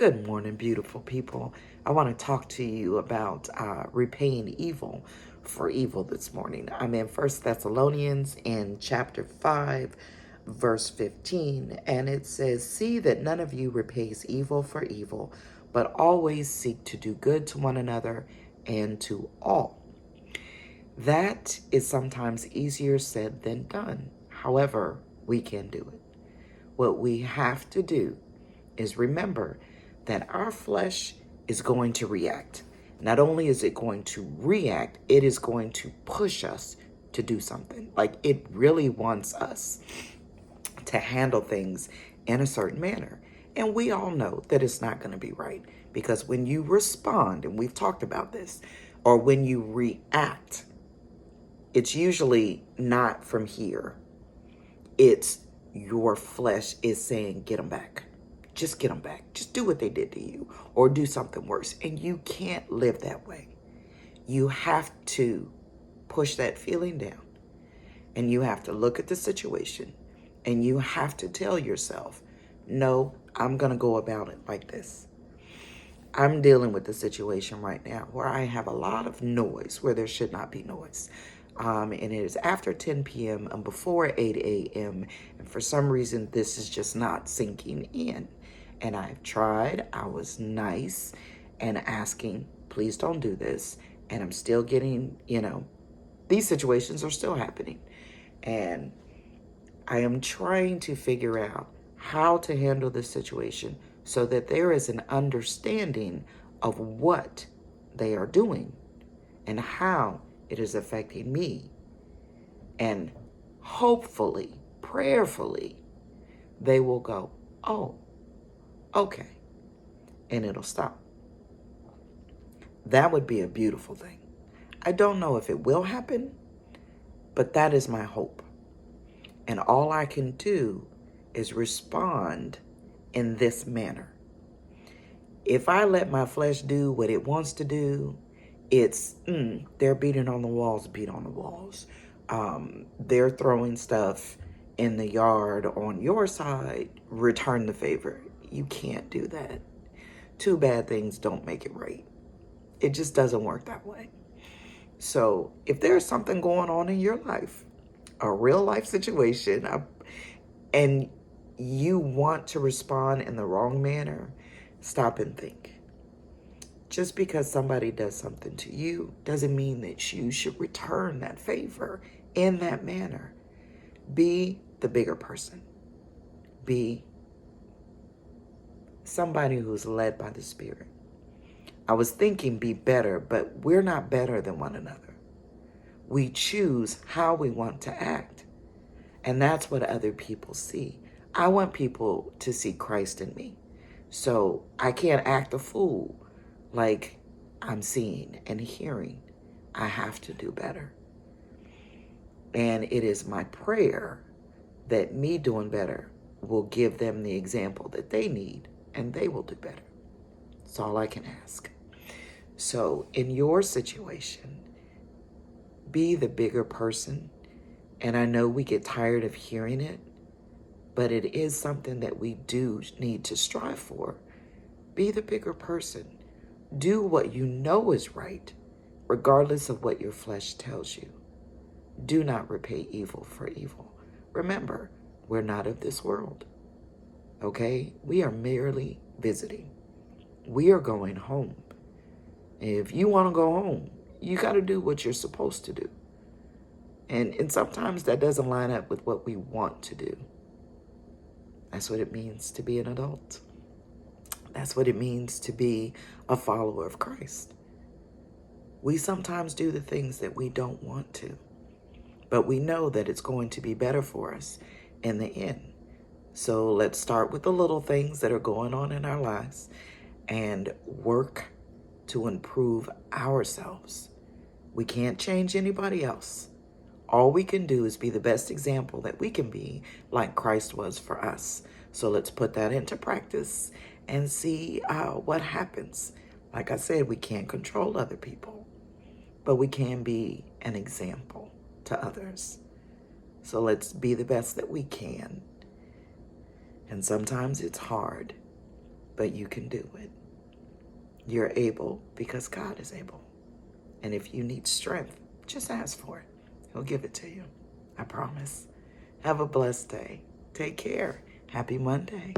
Good morning, beautiful people. I want to talk to you about repaying evil for evil this morning. I'm in First Thessalonians in chapter 5, verse 15, and it says, "See that none of you repays evil for evil, but always seek to do good to one another and to all." That is sometimes easier said than done. However, we can do it. What we have to do is remember that our flesh is going to react. Not only is it going to react, it is going to push us to do something. Like it really wants us to handle things in a certain manner. And we all know that it's not going to be right because when you respond, and we've talked about this, or when you react, it's usually not from here. It's your flesh is saying, get them back. Just get them back. Just do what they did to you or do something worse. And you can't live that way. You have to push that feeling down and you have to look at the situation and you have to tell yourself, no, I'm going to go about it like this. I'm dealing with the situation right now where I have a lot of noise where there should not be noise. And it is after 10 p.m. and before 8 a.m. And for some reason, this is just not sinking in. And I've tried. I was nice and asking, please don't do this. And I'm still getting, these situations are still happening. And I am trying to figure out how to handle this situation so that there is an understanding of what they are doing and how it is affecting me. And hopefully, prayerfully, they will go, oh, okay, and it'll stop. That would be a beautiful thing. I don't know if it will happen, but that is my hope. And all I can do is respond in this manner. If I let my flesh do what it wants to do, it's, they're beating on the walls, beat on the walls. They're throwing stuff in the yard on your side, return the favor. You can't do that. Two bad things don't make it right. It just doesn't work that way. So if there's something going on in your life, a real life situation, and you want to respond in the wrong manner, stop and think. Just because somebody does something to you doesn't mean that you should return that favor in that manner. Be the bigger person. Be somebody who's led by the Spirit. I was thinking be better, but we're not better than one another. We choose how we want to act. And that's what other people see. I want people to see Christ in me. So I can't act a fool like I'm seeing and hearing. I have to do better. And it is my prayer that me doing better will give them the example that they need and they will do better. That's all I can ask. So in your situation, be the bigger person. And I know we get tired of hearing it, but it is something that we do need to strive for. Be the bigger person. Do what you know is right, regardless of what your flesh tells you. Do not repay evil for evil. Remember, we're not of this world. Okay? We are merely visiting. We are going home. If you want to go home, you got to do what you're supposed to do. And sometimes that doesn't line up with what we want to do. That's what it means to be an adult. That's what it means to be a follower of Christ. We sometimes do the things that we don't want to, but we know that it's going to be better for us in the end. So let's start with the little things that are going on in our lives and work to improve ourselves. We can't change anybody else. All we can do is be the best example that we can be, like Christ was for us. So let's put that into practice and see what happens. Like I said, we can't control other people, but we can be an example to others. So let's be the best that we can. And sometimes it's hard, but you can do it. You're able because God is able. And if you need strength, just ask for it. He'll give it to you. I promise. Have a blessed day. Take care. Happy Monday.